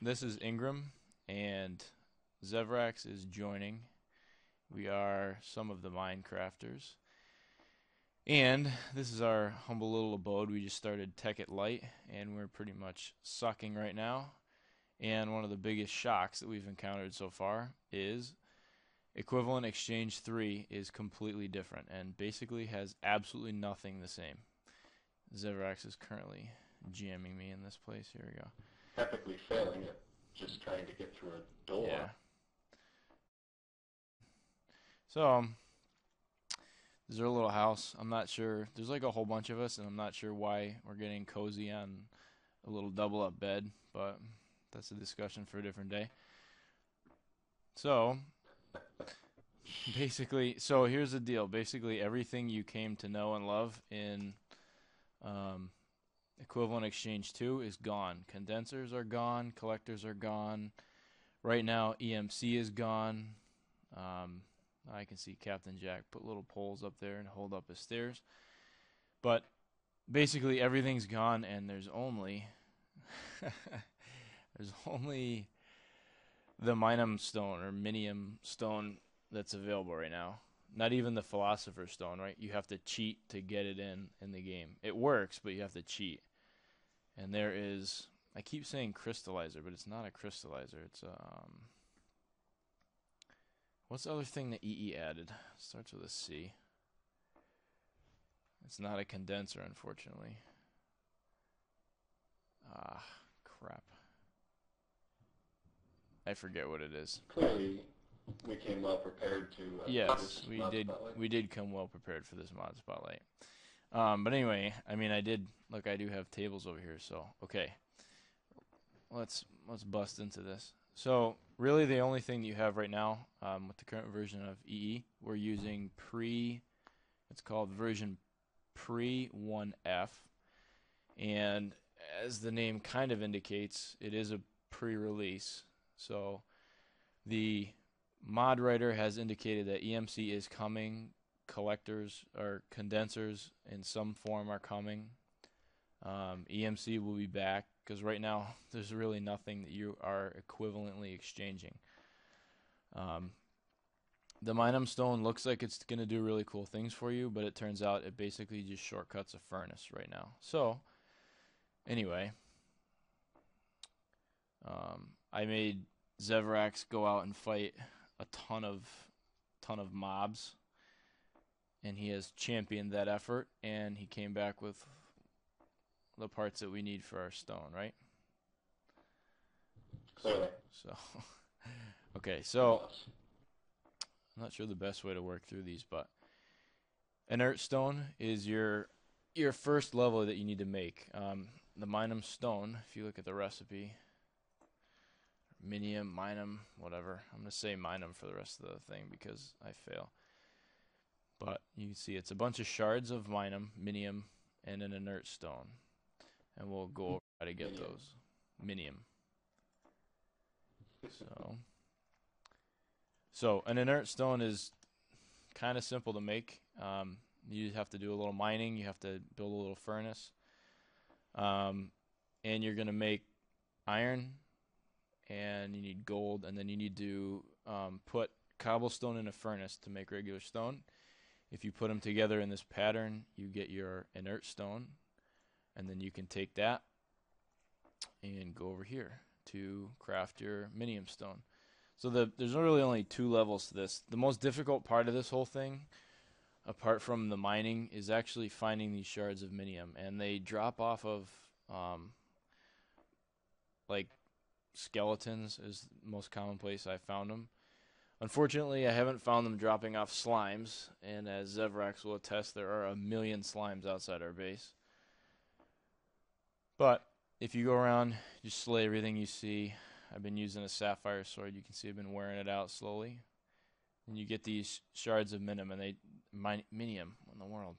This is Ingrimmm, and Exzyvarax is joining. We are some of the Minecrafters. And this is our humble little abode. We just started Tekkit Lite, and we're pretty much sucking right now. And one of the biggest shocks that we've encountered so far is Equivalent Exchange 3 is completely different and basically has absolutely nothing the same. Exzyvarax is currently jamming me in this place. Here we go. Epically failing at just trying to get through a door. Yeah. So, this is our little house. I'm not sure. There's like a whole bunch of us, and I'm not sure why we're getting cozy on a little double up bed, but that's a discussion for a different day. So, so here's the deal. Basically, everything you came to know and love in um, Equivalent Exchange 2 is gone. Condensers are gone. Collectors are gone. Right now, EMC is gone. I can see Captain Jack put little poles up there and hold up his stairs. But basically everything's gone, and there's only there's only the Minium Stone or Minium Stone that's available right now. Not even the Philosopher's Stone, right? You have to cheat to get it in the game. It works, but you have to cheat. And there is, I keep saying crystallizer, but it's not a crystallizer. It's what's the other thing that EE added? It starts with a C. It's not a condenser, unfortunately. Ah, crap. I forget what it is. Clearly, we came well prepared to Yes, this we mod did. spotlight. We did come well prepared for this mod spotlight. But anyway, I mean, I did. Look, I do have tables over here. So okay, let's bust into this. So really, the only thing that you have right now with the current version of EE, we're using pre. It's called version pre 1F, and as the name kind of indicates, it is a pre-release. So the mod writer has indicated that EMC is coming, collectors or condensers in some form are coming. EMC will be back because right now there's really nothing that you are equivalently exchanging. The Minium Stone looks like it's going to do really cool things for you, but it turns out it basically just shortcuts a furnace right now. So, anyway, I made Exzyvarax go out and fight a ton of mobs, and he has championed that effort, and he came back with the parts that we need for our stone, right? Clearly. So okay, so I'm not sure the best way to work through these, but Inert Stone is your first level that you need to make. The Minium Stone, if you look at the recipe, Minium, Minium, whatever. I'm going to say Minium for the rest of the thing because I fail. But you can see it's a bunch of shards of Minium, and an Inert Stone. And we'll go over how to get those. Minium. So an Inert Stone is kind of simple to make. You have to do a little mining. You have to build a little furnace. And you're going to make iron, and you need gold, and then you need to put cobblestone in a furnace to make regular stone. If you put them together in this pattern, you get your Inert Stone, and then you can take that and go over here to craft your Minium Stone. So there's really only two levels to this. The most difficult part of this whole thing, apart from the mining, is actually finding these shards of Minium, and they drop off of like skeletons is the most common place I found them. Unfortunately, I haven't found them dropping off slimes, and as Exzyvarax will attest, there are a million slimes outside our base. But if you go around, just slay everything you see. I've been using a sapphire sword. You can see I've been wearing it out slowly. And you get these shards of Minium, and Minium in the world.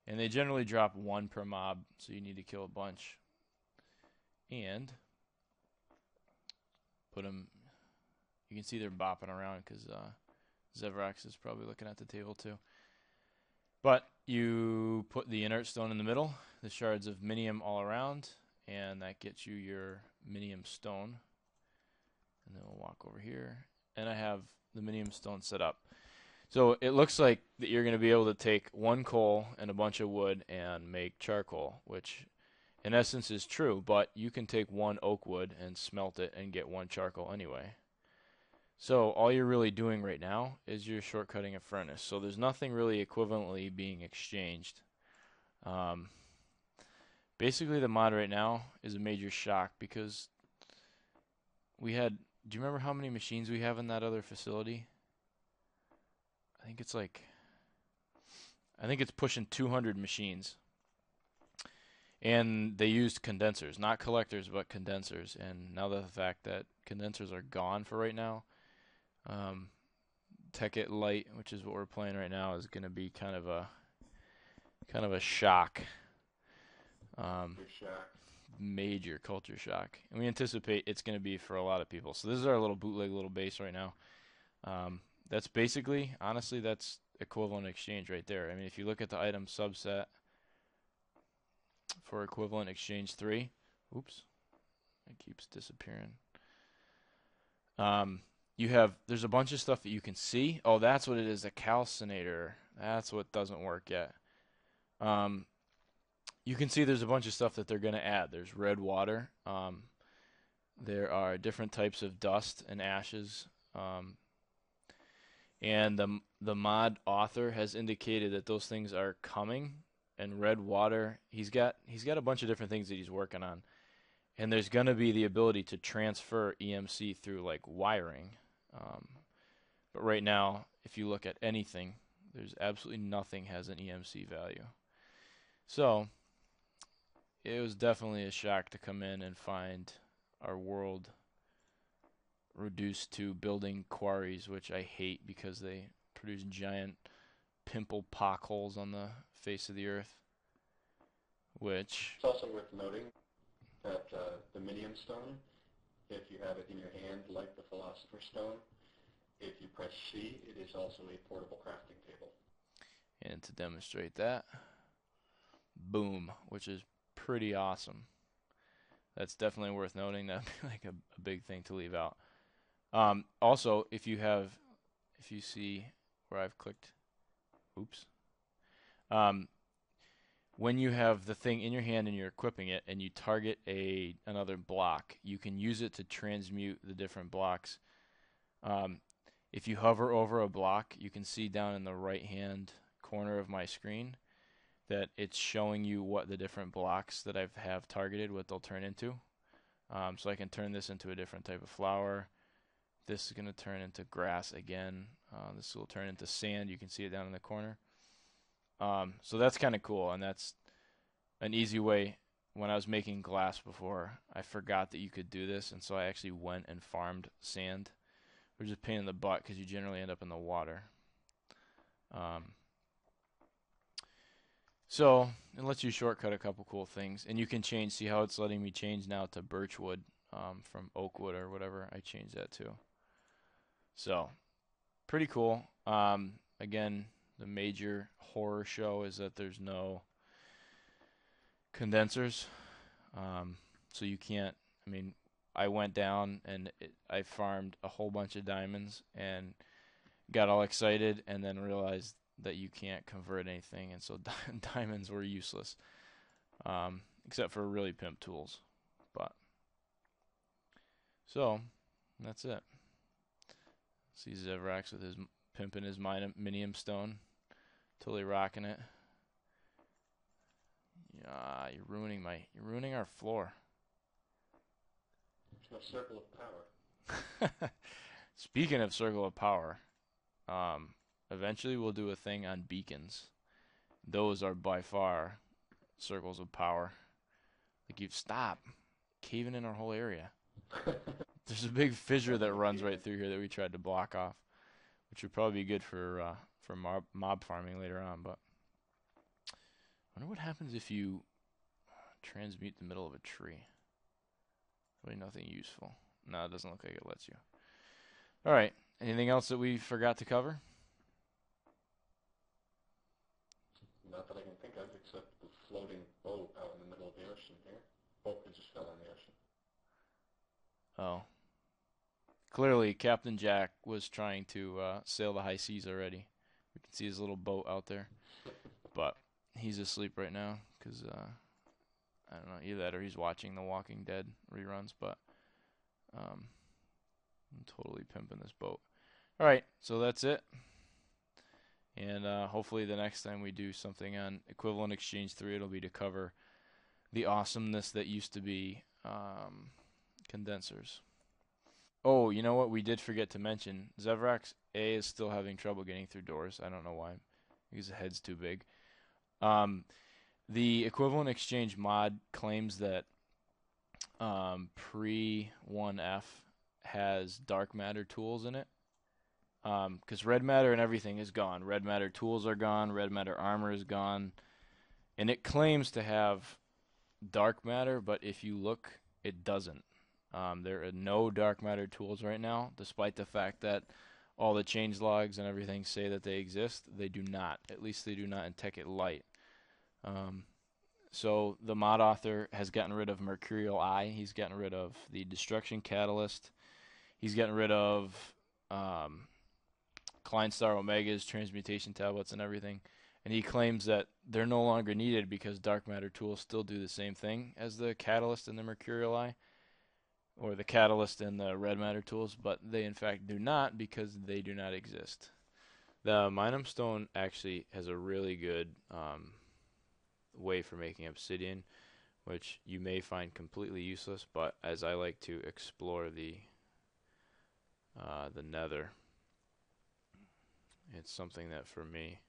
And they generally drop one per mob, so you need to kill a bunch. And put them. You can see they're bopping around because Exzyvarax is probably looking at the table too. But you put the Inert Stone in the middle, the shards of Minium all around, and that gets you your Minium Stone. and then we'll walk over here, and I have the Minium Stone set up. So it looks like that you're going to be able to take one coal and a bunch of wood and make charcoal, which in essence is true, but you can take one oak wood and smelt it and get one charcoal anyway. So all you're really doing right now is you're shortcutting a furnace. So there's nothing really equivalently being exchanged. Basically the mod right now is a major shock because we had, do you remember how many machines we have in that other facility? I think it's pushing 200 machines. And they used condensers, not collectors, but condensers. And now the fact that condensers are gone for right now, Tekkit Lite, which is what we're playing right now, is going to be kind of a shock. Major culture shock. And we anticipate it's going to be for a lot of people. So this is our little bootleg little base right now. That's basically, honestly, that's equivalent exchange right there. I mean, if you look at the item subset for equivalent exchange 3, oops, it keeps disappearing. There's a bunch of stuff that you can see. Oh, that's what it is, a calcinator. That's what doesn't work yet. You can see there's a bunch of stuff that they're going to add. There's red water. There are different types of dust and ashes. And the mod author has indicated that those things are coming. And red water, he's got a bunch of different things that he's working on. And there's going to be the ability to transfer EMC through like wiring. But right now, if you look at anything, there's absolutely nothing has an EMC value. So it was definitely a shock to come in and find our world reduced to building quarries, which I hate because they produce giant pimple pock holes on the face of the earth. Which it's also worth noting that the Minium Stone, if you have it in your hand like the Philosopher's Stone, if you press C, it is also a portable crafting table. And to demonstrate that, boom, which is pretty awesome. That's definitely worth noting. That'd be like a big thing to leave out. Also, if you see where I've clicked, oops. When you have the thing in your hand and you're equipping it and you target another block, you can use it to transmute the different blocks. If you hover over a block, you can see down in the right-hand corner of my screen that it's showing you what the different blocks that I have targeted, what they'll turn into. So I can turn this into a different type of flower. This is going to turn into grass again. This will turn into sand. You can see it down in the corner. So that's kind of cool, and that's an easy way. When I was making glass before, I forgot that you could do this, and so I actually went and farmed sand. Which is a pain in the butt because you generally end up in the water. So it lets you shortcut a couple cool things, and you can change. See how it's letting me change now to birchwood from oakwood or whatever. I changed that too. So pretty cool. Again, the major horror show is that there's no condensers, so you can't. I mean, I went down and I farmed a whole bunch of diamonds and got all excited, and then realized that you can't convert anything, and so diamonds were useless, except for really pimp tools. But so that's it. See Exzyvarax with his pimping his Minium Stone, totally rocking it. Yeah, you're ruining our floor. There's no circle of power. Speaking of circle of power, eventually we'll do a thing on beacons. Those are by far circles of power. Like, you've stopped caving in our whole area. There's a big fissure that runs right through here that we tried to block off, which would probably be good for mob farming later on. But I wonder what happens if you transmute the middle of a tree. Really nothing useful. No, it doesn't look like it lets you. All right. Anything else that we forgot to cover? Not that I can think of, except the floating boat out in the middle of the ocean here. Boat that just fell in the ocean. Oh. Clearly, Captain Jack was trying to sail the high seas already. We can see his little boat out there, but he's asleep right now because I don't know, either that or he's watching The Walking Dead reruns. But I'm totally pimping this boat. All right, so that's it. And hopefully the next time we do something on Equivalent Exchange 3, it'll be to cover the awesomeness that used to be condensers. Oh, you know what? We did forget to mention. Exzyvarax A is still having trouble getting through doors. I don't know why. Because the head's too big. Um, the Equivalent Exchange mod claims that pre 1F has dark matter tools in it. Because red matter and everything is gone. Red matter tools are gone. Red matter armor is gone. And it claims to have dark matter, but if you look, it doesn't. There are no dark matter tools right now, despite the fact that all the change logs and everything say that they exist. They do not. At least they do not in Tekkit Lite. So the mod author has gotten rid of Mercurial Eye. He's gotten rid of the Destruction Catalyst. He's gotten rid of Klein Star Omega's transmutation tablets and everything. And he claims that they're no longer needed because dark matter tools still do the same thing as the Catalyst and the Mercurial Eye, or the Catalyst and the red matter tools, but they in fact do not because they do not exist. The Minium Stone actually has a really good way for making obsidian, which you may find completely useless, but as I like to explore the nether, it's something that for me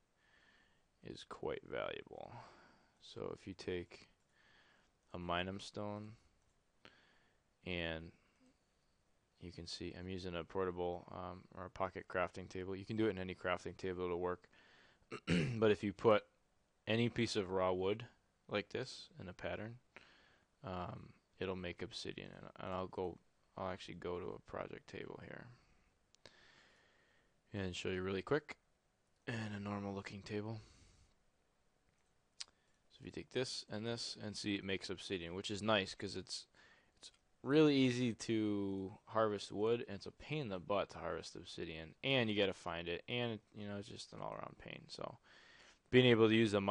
is quite valuable. So if you take a Minium Stone, and you can see I'm using a portable or a pocket crafting table. You can do it in any crafting table to work. But if you put any piece of raw wood like this in a pattern, it'll make obsidian. And I'll actually go to a project table here and show you really quick. And a normal looking table. So if you take this and see, it makes obsidian, which is nice because it's really easy to harvest wood, and it's a pain in the butt to harvest obsidian, and you got to find it, and it's just an all-around pain. So being able to use a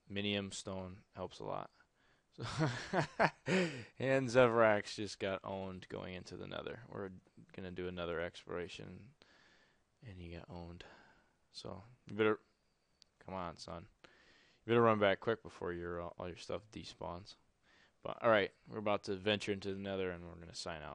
Minium Stone helps a lot. So and Exzyvarax just got owned going into the nether. We're gonna do another exploration, and he got owned. So you better come on, son. You better run back quick before all your stuff despawns. But all right, we're about to venture into the nether, and we're gonna sign out.